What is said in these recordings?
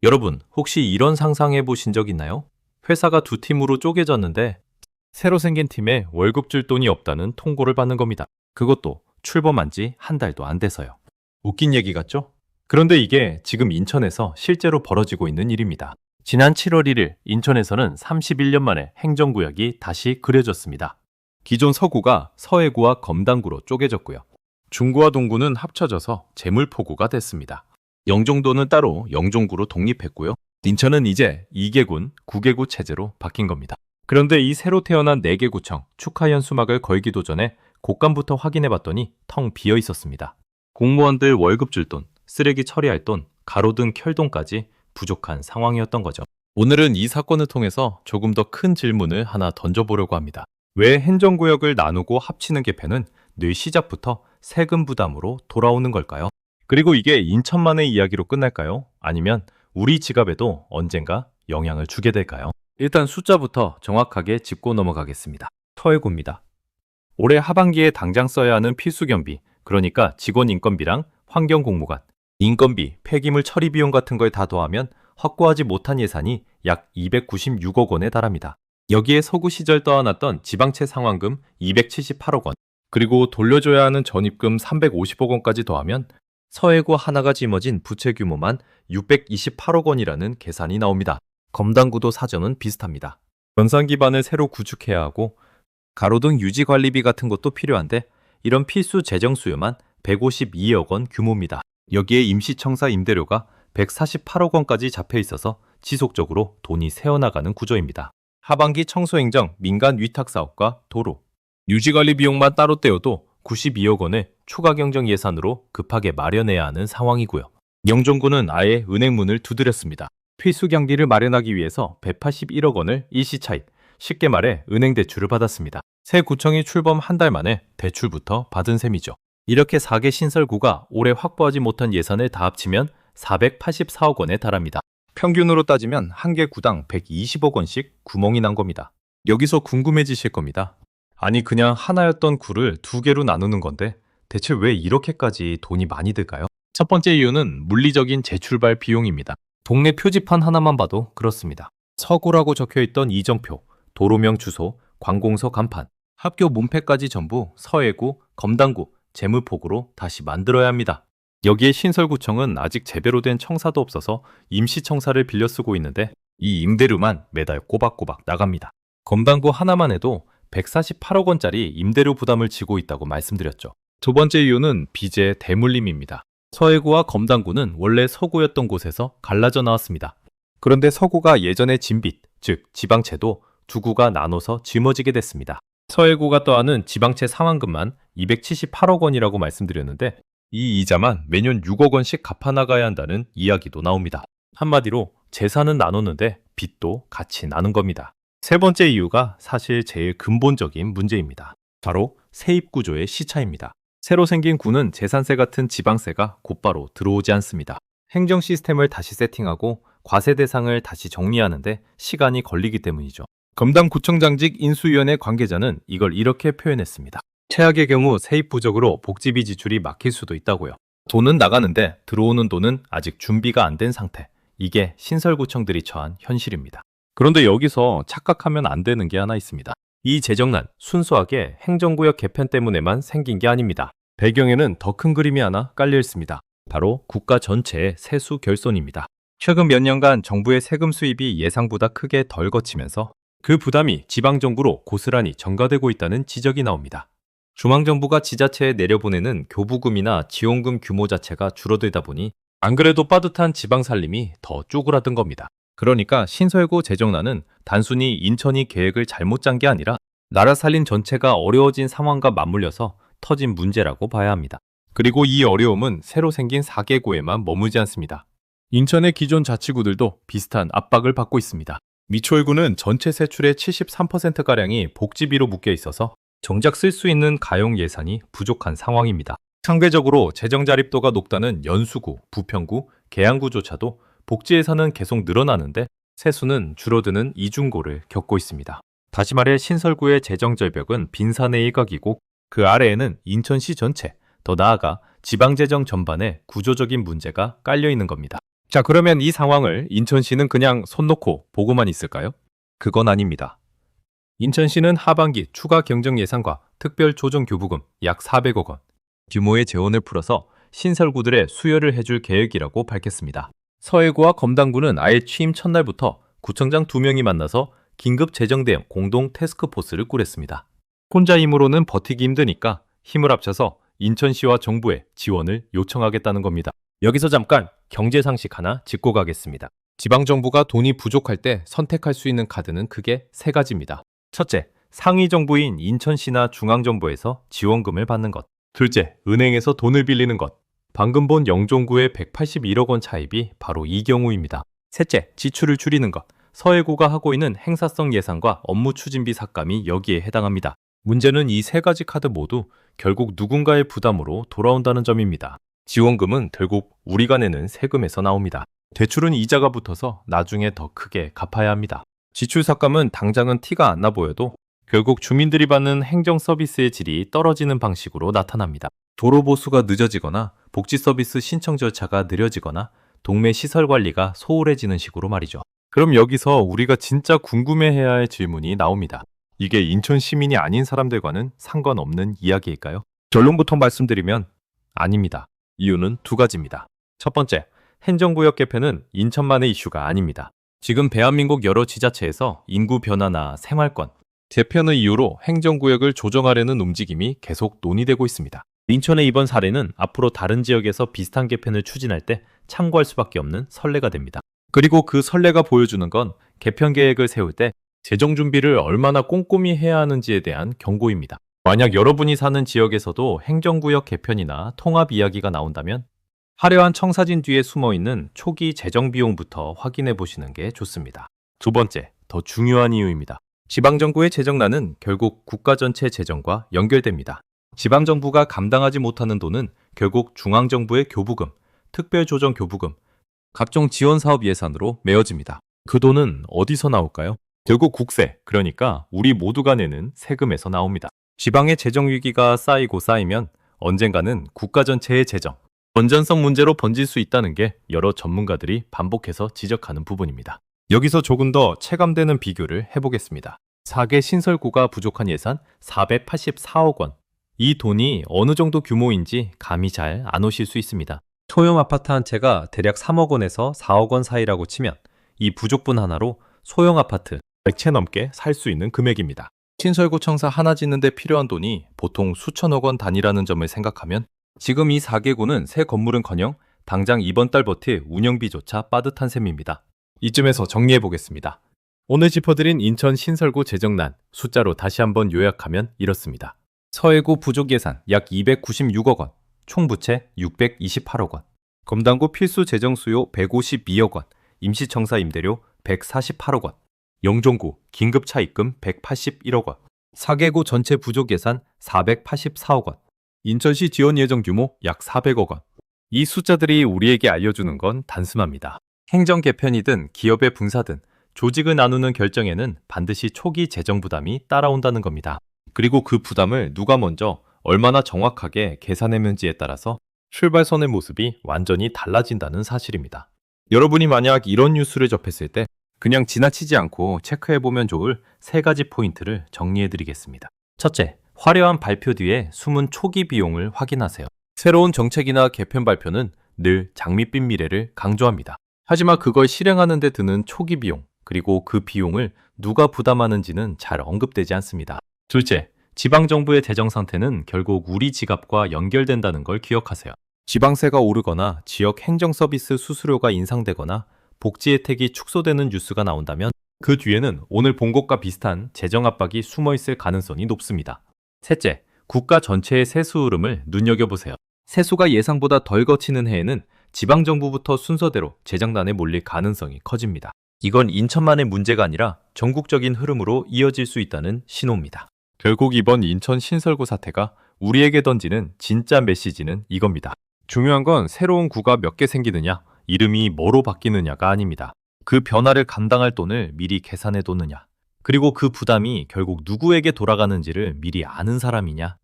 여러분, 혹시 이런 상상해 보신 적 있나요? 회사가 두 팀으로 쪼개졌는데 새로 생긴 팀에 월급 줄 돈이 없다는 통보를 받는 겁니다. 그것도 출범한 지 한 달도 안 돼서요. 웃긴 얘기 같죠? 그런데 이게 지금 인천에서 실제로 벌어지고 있는 일입니다. 지난 7월 1일 인천에서는 31년 만에 행정구역이 다시 그려졌습니다. 기존 서구가 서해구와 검단구로 쪼개졌고요. 중구와 동구는 합쳐져서 제물포구가 됐습니다. 영종도는 따로 영종구로 독립했고요. 인천은 이제 2개군, 9개구 체제로 바뀐 겁니다. 그런데 이 새로 태어난 4개 구청 축하연 수막을 걸기도 전에 곳간부터 확인해봤더니 텅 비어 있었습니다. 공무원들 월급 줄 돈, 쓰레기 처리할 돈, 가로등 켤 돈까지 부족한 상황이었던 거죠. 오늘은 이 사건을 통해서 조금 더 큰 질문을 하나 던져보려고 합니다. 왜 행정구역을 나누고 합치는 개편은 늘 시작부터 세금 부담으로 돌아오는 걸까요? 그리고 이게 인천만의 이야기로 끝날까요? 아니면 우리 지갑에도 언젠가 영향을 주게 될까요? 일단 숫자부터 정확하게 짚고 넘어가겠습니다. 서해구입니다. 올해 하반기에 당장 써야 하는 필수 경비, 그러니까 직원 인건비랑 환경공무관, 인건비, 폐기물 처리 비용 같은 걸 다 더하면 확보하지 못한 예산이 약 296억 원에 달합니다. 여기에 서구 시절 떠안았던 지방채 상환금 278억 원, 그리고 돌려줘야 하는 전입금 350억 원까지 더하면 서해구 하나가 짊어진 부채 규모만 628억 원이라는 계산이 나옵니다. 검단구도 사정은 비슷합니다. 연산 기반을 새로 구축해야 하고 가로등 유지 관리비 같은 것도 필요한데 이런 필수 재정 수요만 152억 원 규모입니다. 여기에 임시청사 임대료가 148억 원까지 잡혀 있어서 지속적으로 돈이 새어나가는 구조입니다. 하반기 청소행정, 민간 위탁 사업과 도로, 유지관리 비용만 따로 떼어도 92억 원을 추가 경정 예산으로 급하게 마련해야 하는 상황이고요. 영종구는 아예 은행문을 두드렸습니다. 필수 경비를 마련하기 위해서 181억 원을 일시 차입, 쉽게 말해 은행 대출을 받았습니다. 새 구청이 출범 한 달 만에 대출부터 받은 셈이죠. 이렇게 4개 신설구가 올해 확보하지 못한 예산을 다 합치면 484억 원에 달합니다. 평균으로 따지면 한 개 구당 120억 원씩 구멍이 난 겁니다. 여기서 궁금해지실 겁니다. 아니 그냥 하나였던 구를 두 개로 나누는 건데 대체 왜 이렇게까지 돈이 많이 들까요? 첫 번째 이유는 물리적인 재출발 비용입니다. 동네 표지판 하나만 봐도 그렇습니다. 서구라고 적혀있던 이정표, 도로명 주소, 관공서 간판, 학교 문패까지 전부 서해구, 검단구, 제물포구로 다시 만들어야 합니다. 여기에 신설구청은 아직 제대로 된 청사도 없어서 임시청사를 빌려 쓰고 있는데 이 임대료만 매달 꼬박꼬박 나갑니다. 검단구 하나만 해도 148억 원짜리 임대료 부담을 지고 있다고 말씀드렸죠. 두 번째 이유는 빚의 대물림입니다. 서해구와 검단구는 원래 서구였던 곳에서 갈라져 나왔습니다. 그런데 서구가 예전에 진 빚, 즉 지방채도 두 구가 나눠서 짊어지게 됐습니다. 서해구가 떠안은 지방채 상환금만 278억 원이라고 말씀드렸는데 이 이자만 매년 6억 원씩 갚아나가야 한다는 이야기도 나옵니다. 한마디로 재산은 나누는데 빚도 같이 나눈 겁니다. 세 번째 이유가 사실 제일 근본적인 문제입니다. 바로 세입구조의 시차입니다. 새로 생긴 구는 재산세 같은 지방세가 곧바로 들어오지 않습니다. 행정 시스템을 다시 세팅하고 과세 대상을 다시 정리하는데 시간이 걸리기 때문이죠. 검단구청장직 인수위원회 관계자는 이걸 이렇게 표현했습니다. 최악의 경우 세입 부족으로 복지비 지출이 막힐 수도 있다고요. 돈은 나가는데 들어오는 돈은 아직 준비가 안 된 상태. 이게 신설구청들이 처한 현실입니다. 그런데 여기서 착각하면 안 되는 게 하나 있습니다. 이 재정난 순수하게 행정구역 개편 때문에만 생긴 게 아닙니다. 배경에는 더 큰 그림이 하나 깔려 있습니다. 바로 국가 전체의 세수 결손입니다. 최근 몇 년간 정부의 세금 수입이 예상보다 크게 덜 거치면서 그 부담이 지방정부로 고스란히 전가되고 있다는 지적이 나옵니다. 중앙정부가 지자체에 내려보내는 교부금이나 지원금 규모 자체가 줄어들다 보니 안 그래도 빠듯한 지방 살림이 더 쪼그라든 겁니다. 그러니까 신설구 재정난은 단순히 인천이 계획을 잘못 짠 게 아니라 나라 살림 전체가 어려워진 상황과 맞물려서 터진 문제라고 봐야 합니다. 그리고 이 어려움은 새로 생긴 4개구에만 머물지 않습니다. 인천의 기존 자치구들도 비슷한 압박을 받고 있습니다. 미추홀구는 전체 세출의 73%가량이 복지비로 묶여 있어서 정작 쓸 수 있는 가용 예산이 부족한 상황입니다. 상대적으로 재정 자립도가 높다는 연수구, 부평구, 계양구조차도 복지 예산은 계속 늘어나는데 세수는 줄어드는 이중고를 겪고 있습니다. 다시 말해 신설구의 재정 절벽은 빈산의 일각이고 그 아래에는 인천시 전체, 더 나아가 지방재정 전반에 구조적인 문제가 깔려 있는 겁니다. 자, 그러면 이 상황을 인천시는 그냥 손 놓고 보고만 있을까요? 그건 아닙니다. 인천시는 하반기 추가 경정 예산과 특별 조정 교부금 약 400억 원 규모의 재원을 풀어서 신설구들의 수혈을 해줄 계획이라고 밝혔습니다. 서해구와 검단구는 아예 취임 첫날부터 구청장 2명이 만나서 긴급 재정 대응 공동 태스크포스를 꾸렸습니다. 혼자 힘으로는 버티기 힘드니까 힘을 합쳐서 인천시와 정부에 지원을 요청하겠다는 겁니다. 여기서 잠깐 경제 상식 하나 짚고 가겠습니다. 지방정부가 돈이 부족할 때 선택할 수 있는 카드는 크게 3가지입니다. 첫째, 상위 정부인 인천시나 중앙정부에서 지원금을 받는 것. 둘째, 은행에서 돈을 빌리는 것. 방금 본 영종구의 181억 원 차입이 바로 이 경우입니다. 셋째, 지출을 줄이는 것. 서해구가 하고 있는 행사성 예산과 업무 추진비 삭감이 여기에 해당합니다. 문제는 이 3가지 카드 모두 결국 누군가의 부담으로 돌아온다는 점입니다. 지원금은 결국 우리가 내는 세금에서 나옵니다. 대출은 이자가 붙어서 나중에 더 크게 갚아야 합니다. 지출 삭감은 당장은 티가 안 나 보여도 결국 주민들이 받는 행정 서비스의 질이 떨어지는 방식으로 나타납니다. 도로 보수가 늦어지거나 복지 서비스 신청 절차가 느려지거나 동네 시설 관리가 소홀해지는 식으로 말이죠. 그럼 여기서 우리가 진짜 궁금해해야 할 질문이 나옵니다. 이게 인천 시민이 아닌 사람들과는 상관없는 이야기일까요? 결론부터 말씀드리면 아닙니다. 이유는 2가지입니다. 첫 번째, 행정구역 개편은 인천만의 이슈가 아닙니다. 지금 대한민국 여러 지자체에서 인구 변화나 생활권, 재편의 이유로 행정구역을 조정하려는 움직임이 계속 논의되고 있습니다. 인천의 이번 사례는 앞으로 다른 지역에서 비슷한 개편을 추진할 때 참고할 수밖에 없는 선례가 됩니다. 그리고 그 선례가 보여주는 건 개편 계획을 세울 때 재정 준비를 얼마나 꼼꼼히 해야 하는지에 대한 경고입니다. 만약 여러분이 사는 지역에서도 행정구역 개편이나 통합 이야기가 나온다면 화려한 청사진 뒤에 숨어있는 초기 재정 비용부터 확인해 보시는 게 좋습니다. 두 번째, 더 중요한 이유입니다. 지방정부의 재정난은 결국 국가 전체 재정과 연결됩니다. 지방정부가 감당하지 못하는 돈은 결국 중앙정부의 교부금, 특별조정 교부금, 각종 지원사업 예산으로 메어집니다. 그 돈은 어디서 나올까요? 결국 국세, 그러니까 우리 모두가 내는 세금에서 나옵니다. 지방의 재정 위기가 쌓이고 쌓이면 언젠가는 국가 전체의 재정, 건전성 문제로 번질 수 있다는 게 여러 전문가들이 반복해서 지적하는 부분입니다. 여기서 조금 더 체감되는 비교를 해보겠습니다. 4개 신설구가 부족한 예산 484억 원. 이 돈이 어느 정도 규모인지 감이 잘 안 오실 수 있습니다. 소형 아파트 한 채가 대략 3억 원에서 4억 원 사이라고 치면 이 부족분 하나로 소형 아파트 100채 넘게 살 수 있는 금액입니다. 신설구 청사 하나 짓는데 필요한 돈이 보통 수천억 원 단위라는 점을 생각하면 지금 이 4개구는 새 건물은커녕 당장 이번 달 버틸 운영비조차 빠듯한 셈입니다. 이쯤에서 정리해 보겠습니다. 오늘 짚어드린 인천 신설구 재정난 숫자로 다시 한번 요약하면 이렇습니다. 서해구 부족 예산 약 296억 원, 총 부채 628억 원, 검단구 필수 재정 수요 152억 원, 임시청사 임대료 148억 원, 영종구 긴급 차입금 181억 원, 4개구 전체 부족 예산 484억 원, 인천시 지원 예정 규모 약 400억 원. 이 숫자들이 우리에게 알려주는 건 단순합니다. 행정 개편이든 기업의 분사든 조직을 나누는 결정에는 반드시 초기 재정 부담이 따라온다는 겁니다. 그리고 그 부담을 누가 먼저 얼마나 정확하게 계산해면지에 따라서 출발선의 모습이 완전히 달라진다는 사실입니다. 여러분이 만약 이런 뉴스를 접했을 때 그냥 지나치지 않고 체크해보면 좋을 3가지 포인트를 정리해드리겠습니다. 첫째, 화려한 발표 뒤에 숨은 초기 비용을 확인하세요. 새로운 정책이나 개편 발표는 늘 장밋빛 미래를 강조합니다. 하지만 그걸 실행하는 데 드는 초기 비용, 그리고 그 비용을 누가 부담하는지는 잘 언급되지 않습니다. 둘째, 지방정부의 재정 상태는 결국 우리 지갑과 연결된다는 걸 기억하세요. 지방세가 오르거나 지역 행정서비스 수수료가 인상되거나 복지 혜택이 축소되는 뉴스가 나온다면 그 뒤에는 오늘 본 것과 비슷한 재정 압박이 숨어 있을 가능성이 높습니다. 셋째, 국가 전체의 세수 흐름을 눈여겨보세요. 세수가 예상보다 덜 거치는 해에는 지방정부부터 순서대로 재정난에 몰릴 가능성이 커집니다. 이건 인천만의 문제가 아니라 전국적인 흐름으로 이어질 수 있다는 신호입니다. 결국 이번 인천 신설구 사태가 우리에게 던지는 진짜 메시지는 이겁니다. 중요한 건 새로운 구가 몇 개 생기느냐, 이름이 뭐로 바뀌느냐가 아닙니다. 그 변화를 감당할 돈을 미리 계산해 두느냐, 그리고 그 부담이 결국 누구에게 돌아가는지를 미리 아는 사람이냐,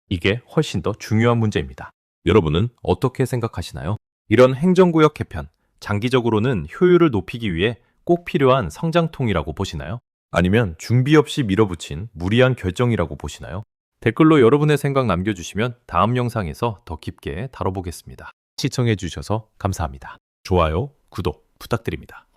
이게 훨씬 더 중요한 문제입니다. 여러분은 어떻게 생각하시나요? 이런 행정구역 개편, 장기적으로는 효율을 높이기 위해 꼭 필요한 성장통이라고 보시나요? 아니면 준비 없이 밀어붙인 무리한 결정이라고 보시나요? 댓글로 여러분의 생각 남겨주시면 다음 영상에서 더 깊게 다뤄보겠습니다. 시청해주셔서 감사합니다. 좋아요, 구독 부탁드립니다.